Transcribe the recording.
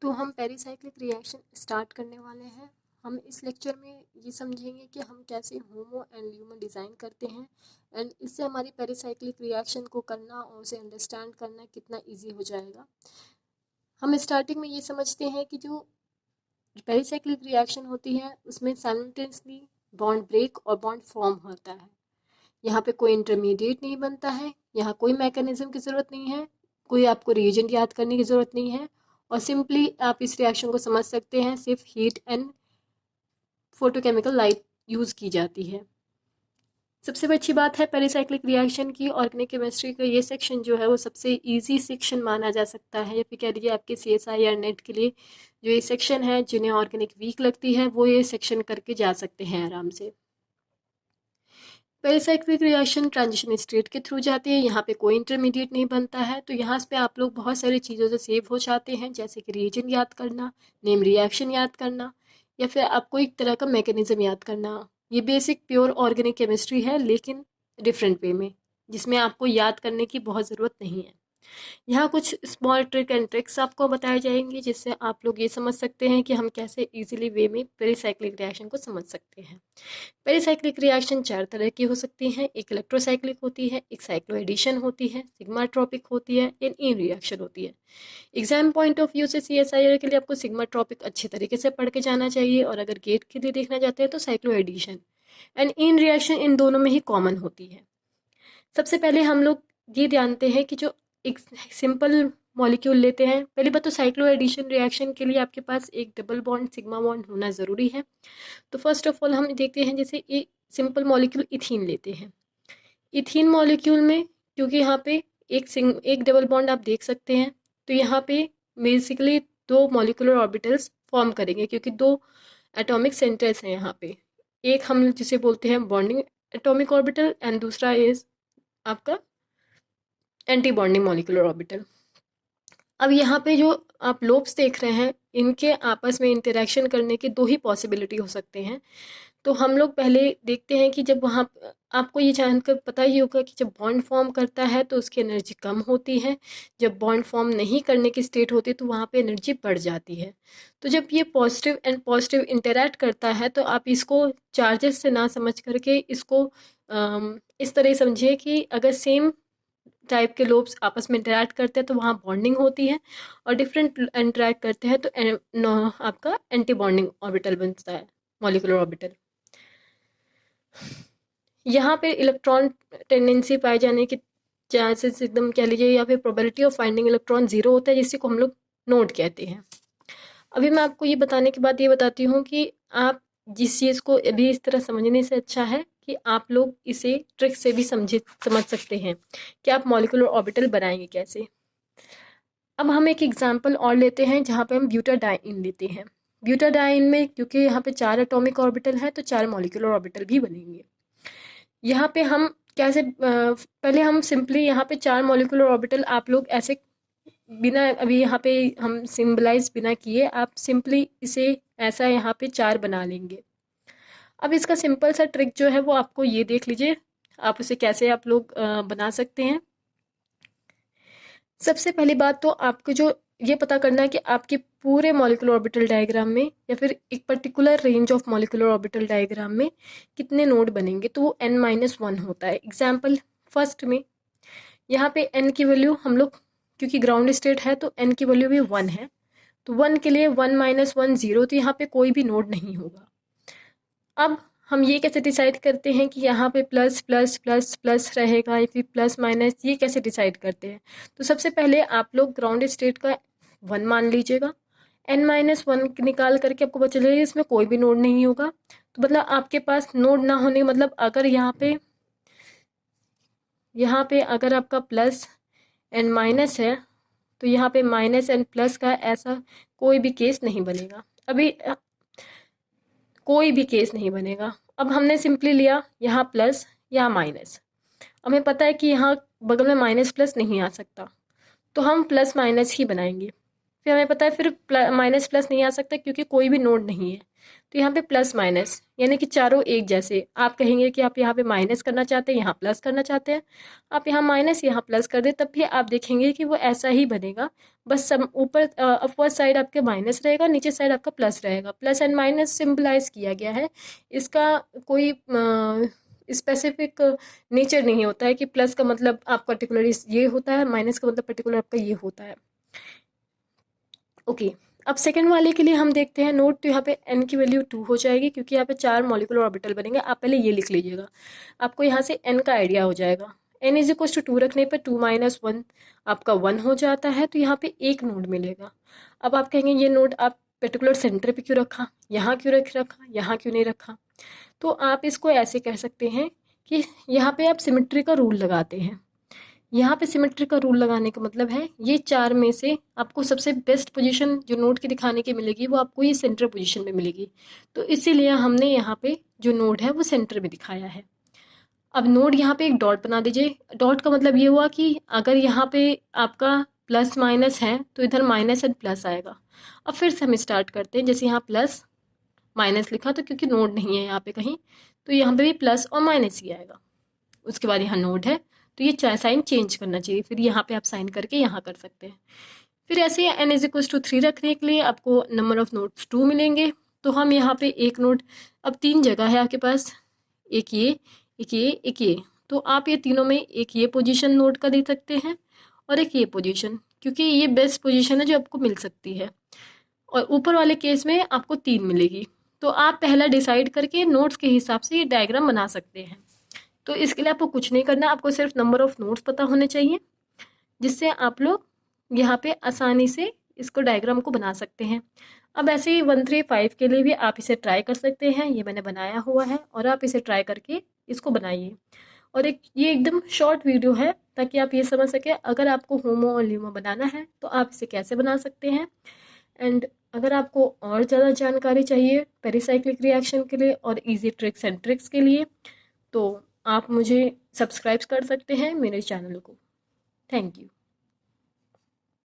तो हम pericyclic reaction start करने वाले हैं। हम इस लेक्चर में ये समझेंगे कि हम कैसे होमो एंड ल्यूमो डिज़ाइन करते हैं एंड इससे हमारी पेरिसाइक्लिक रिएक्शन को करना और उसे अंडरस्टैंड करना कितना इजी हो जाएगा। हम स्टार्टिंग में ये समझते हैं कि जो पेरिसाइक्लिक रिएक्शन होती है उसमें साइमल्टेनियसली बॉन्ड ब्रेक और बॉन्ड फॉर्म होता है। यहाँ पे कोई इंटरमीडिएट नहीं बनता है, यहाँ कोई मैकेनिज्म की ज़रूरत नहीं है, कोई आपको रिएजेंट याद करने की ज़रूरत नहीं है और सिंपली आप इस रिएक्शन को समझ सकते हैं। सिर्फ heat and photochemical light use की जाती है। सबसे अच्छी बात है पेरिसाइक्लिक रिएक्शन की, ऑर्गेनिक केमिस्ट्री का ये सेक्शन जो है वो सबसे इजी सेक्शन माना जा सकता है, या फिर कह लीजिए आपके CSI या नेट के लिए जो ये सेक्शन है, जिन्हें ऑर्गेनिक वीक लगती है वो ये सेक्शन करके जा सकते हैं आराम से। पेरिसाइक्लिक रिएक्शन ट्रांजिशन स्टेट के थ्रू जाती है, यहाँ पे कोई इंटरमीडिएट नहीं बनता है। तो यहाँ पे आप लोग बहुत सारी चीज़ों से सेव हो जाते हैं, जैसे कि रिएजेंट याद करना, नेम रिएक्शन याद करना, या फिर आपको एक तरह का मैकेनिज्म याद करना। ये बेसिक प्योर ऑर्गेनिक केमिस्ट्री है, लेकिन डिफरेंट वे में, जिसमें आपको याद करने की बहुत ज़रूरत नहीं है। यहाँ कुछ स्मॉल ट्रिक एंड ट्रिक्स आपको बताए जाएंगे, जिससे आप लोग ये समझ सकते हैं कि हम कैसे इजीली वे में पेरिसाइक्लिक रिएक्शन को समझ सकते हैं। पेरिसाइक्लिक रिएक्शन 4 तरह की हो सकती हैं। एक इलेक्ट्रोसाइक्लिक होती है, एक साइक्लो एडिशन होती है, सिग्माट्रोपिक होती है, एंड इन रिएक्शन होती है। एग्जाम पॉइंट ऑफ व्यू से CSIR के लिए आपको सिग्माट्रोपिक अच्छे तरीके से पढ़ के जाना चाहिए, और अगर गेट के लिए देखना चाहते हैं तो cycloaddition and ene reaction इन दोनों में ही कॉमन होती है। सबसे पहले हम लोग ये जानते हैं कि जो एक सिंपल मॉलिक्यूल लेते हैं, पहली बात तो साइक्लो एडिशन रिएक्शन के लिए आपके पास एक डबल बॉन्ड सिग्मा बॉन्ड होना ज़रूरी है। तो फर्स्ट ऑफ ऑल हम देखते हैं, जैसे एक सिंपल मॉलिक्यूल इथीन लेते हैं। इथीन मॉलिक्यूल में क्योंकि यहाँ पे एक डबल बॉन्ड आप देख सकते हैं, तो यहाँ पे बेसिकली 2 मॉलिक्यूलर ऑर्बिटल्स फॉर्म करेंगे, क्योंकि 2 एटॉमिक सेंटर्स हैं यहाँ पे। एक हम जिसे बोलते हैं बॉन्डिंग एटॉमिक ऑर्बिटल एंड दूसरा इज आपका एंटी बॉन्डिंग मॉलिक्यूलर ऑर्बिटल। अब यहाँ पे जो आप लोब्स देख रहे हैं, इनके आपस में इंटरेक्शन करने के 2 ही पॉसिबिलिटी हो सकते हैं। तो हम लोग पहले देखते हैं कि जब वहाँ आपको ये जानकर पता ही होगा कि जब बॉन्ड फॉर्म करता है तो उसकी एनर्जी कम होती है, जब बॉन्ड फॉर्म नहीं करने की स्टेट होती है तो वहाँ पे एनर्जी बढ़ जाती है। तो जब ये पॉजिटिव एंड पॉजिटिव इंटरैक्ट करता है, तो आप इसको चार्जेस से ना समझ करके इसको इस तरह समझिए कि अगर सेम टाइप के लोब्स आपस में इंटरैक्ट करते हैं तो वहाँ बॉन्डिंग होती है, और डिफरेंट इंटरैक्ट करते हैं तो आपका एंटी बॉन्डिंग ऑर्बिटल बनता है, मॉलिक्यूलर ऑर्बिटल। यहाँ पे इलेक्ट्रॉन टेंडेंसी पाए जाने की चांसेस एकदम कह लीजिए, या फिर प्रोबेबिलिटी ऑफ फाइंडिंग इलेक्ट्रॉन 0 होता है, जिससे को हम लोग नोड कहते हैं। अभी मैं आपको ये बताने के बाद ये बताती हूँ कि आप जिस चीज़ को अभी इस तरह समझने से अच्छा है कि आप लोग इसे ट्रिक से भी समझ सकते हैं कि आप मॉलिक्यूलर ऑर्बिटल बनाएंगे कैसे। अब हम एक एग्जांपल और लेते हैं, जहाँ पे हम ब्यूटाडाइन लेते हैं। ब्यूटाडाइन में क्योंकि यहाँ पे 4 एटॉमिक ऑर्बिटल है, तो 4 मॉलिक्यूलर ऑर्बिटल भी बनेंगे। यहाँ पे हम कैसे पहले हम सिंपली यहाँ पे 4 मॉलिक्यूलर ऑर्बिटल आप लोग ऐसे बिना अभी यहाँ पे हम सिंबलाइज बिना किए आप सिंपली इसे ऐसा यहाँ पे 4 बना लेंगे। अब इसका सिंपल सा ट्रिक जो है वो आपको ये देख लीजिए, आप उसे कैसे आप लोग बना सकते हैं। सबसे पहली बात तो आपको जो ये पता करना है कि आपके पूरे मॉलिक्यूलर ऑर्बिटल डायग्राम में, या फिर एक particular range of molecular orbital diagram में कितने नोड बनेंगे, तो वो n-1 होता है। एग्जाम्पल फर्स्ट में यहाँ पे n की वैल्यू हम लोग, क्योंकि ग्राउंड स्टेट है तो n की वैल्यू भी 1 है, तो 1 के लिए 1 - 1 0, तो यहाँ पे कोई भी नोड नहीं होगा। अब हम ये कैसे डिसाइड करते हैं कि यहाँ पे प्लस प्लस प्लस प्लस रहेगा या फिर प्लस माइनस, ये कैसे डिसाइड करते हैं? तो सबसे पहले आप लोग ग्राउंड स्टेट का 1 मान लीजिएगा, n-1 निकाल करके आपको पता चलेगा इसमें कोई भी नोड नहीं होगा। तो मतलब आपके पास नोड ना होने मतलब अगर यहाँ पे अगर आपका प्लस एंड माइनस है, तो यहाँ पे माइनस एंड प्लस का ऐसा कोई भी केस नहीं बनेगा। अभी कोई भी केस नहीं बनेगा। अब हमने सिंपली लिया यहाँ प्लस यहाँ माइनस, हमें पता है कि यहाँ बगल में माइनस प्लस नहीं आ सकता, तो हम प्लस माइनस ही बनाएंगे। फिर हमें पता है फिर माइनस प्लस नहीं आ सकता क्योंकि कोई भी नोड नहीं है। तो यहाँ पे प्लस माइनस यानी कि चारों एक जैसे। आप कहेंगे कि आप यहाँ पे माइनस करना चाहते हैं, यहाँ प्लस करना चाहते हैं, आप यहाँ माइनस यहाँ प्लस कर दे, तब भी आप देखेंगे कि वो ऐसा ही बनेगा। बस सब ऊपर अपवर्ड साइड आपके माइनस रहेगा, नीचे साइड आपका प्लस रहेगा। प्लस एंड माइनस सिंपलाइज किया गया है, इसका कोई स्पेसिफिक नेचर नहीं होता है कि प्लस का मतलब आप पर्टिकुलरली ये होता है, माइनस का मतलब पर्टिकुलर आपका ये होता है। ओके, अब सेकंड वाले के लिए हम देखते हैं नोट। तो यहाँ पे n की वैल्यू 2 हो जाएगी क्योंकि यहाँ पे 4 मॉलिक्यूलर ऑर्बिटल बनेंगे। आप पहले ये लिख लीजिएगा, आपको यहाँ से n का आइडिया हो जाएगा। n इज इक्वल टू 2 रखने पर 2 माइनस 1 आपका 1 हो जाता है, तो यहाँ पे एक नोड मिलेगा। अब आप कहेंगे ये नोड आप पर्टिकुलर सेंटर पे क्यों रखा, यहाँ क्यों रखा, यहाँ क्यों नहीं रखा। तो आप इसको ऐसे कह सकते हैं कि यहाँ पे आप सिमेट्री का रूल लगाते हैं। यहाँ पे सिमेट्री का रूल लगाने का मतलब है ये चार में से आपको सबसे बेस्ट पोजीशन जो नोड की दिखाने की मिलेगी वो आपको ये सेंटर पोजीशन में मिलेगी। तो इसीलिए हमने यहाँ पे जो नोड है वो सेंटर में दिखाया है। अब नोड यहाँ पे एक डॉट बना दीजिए। डॉट का मतलब ये हुआ कि अगर यहाँ पे आपका प्लस माइनस है तो इधर माइनस एंड प्लस आएगा। अब फिर से हम स्टार्ट करते हैं। जैसे यहाँ प्लस माइनस लिखा तो क्योंकि नोड नहीं है यहाँ पे कहीं, तो यहाँ पे भी प्लस और माइनस ही आएगा। उसके बाद यहाँ नोड है तो ये साइन चेंज करना चाहिए, फिर यहाँ पे आप साइन करके यहाँ कर सकते हैं। फिर ऐसे n इज इक्वल टू 3 रखने के लिए आपको नंबर ऑफ नोड्स 2 मिलेंगे। तो हम यहाँ पे एक नोड, अब 3 जगह है आपके पास, एक ये, एक ये, एक ये, तो आप ये तीनों में एक ये पोजीशन नोड का दे सकते हैं और एक ये पोजीशन, क्योंकि ये बेस्ट पोजीशन है जो आपको मिल सकती है। और ऊपर वाले केस में आपको 3 मिलेगी। तो आप पहला डिसाइड करके नोड्स के हिसाब से ये डायग्राम बना सकते हैं। तो इसके लिए आपको कुछ नहीं करना, आपको सिर्फ नंबर ऑफ नोड्स पता होने चाहिए, जिससे आप लोग यहाँ पे आसानी से इसको डायग्राम को बना सकते हैं। अब ऐसे ही 1 3 5 के लिए भी आप इसे ट्राई कर सकते हैं। ये मैंने बनाया हुआ है और आप इसे ट्राई करके इसको बनाइए। और ये एकदम शॉर्ट वीडियो है ताकि आप ये समझ सकें अगर आपको होमो और ल्यूमो बनाना है तो आप इसे कैसे बना सकते हैं। एंड अगर आपको और ज़्यादा जानकारी चाहिए पेरिसाइक्लिक रिएक्शन के लिए और इजी ट्रिक्स एंड ट्रिक्स के लिए, तो आप मुझे सब्सक्राइब कर सकते हैं मेरे चैनल को। Thank you.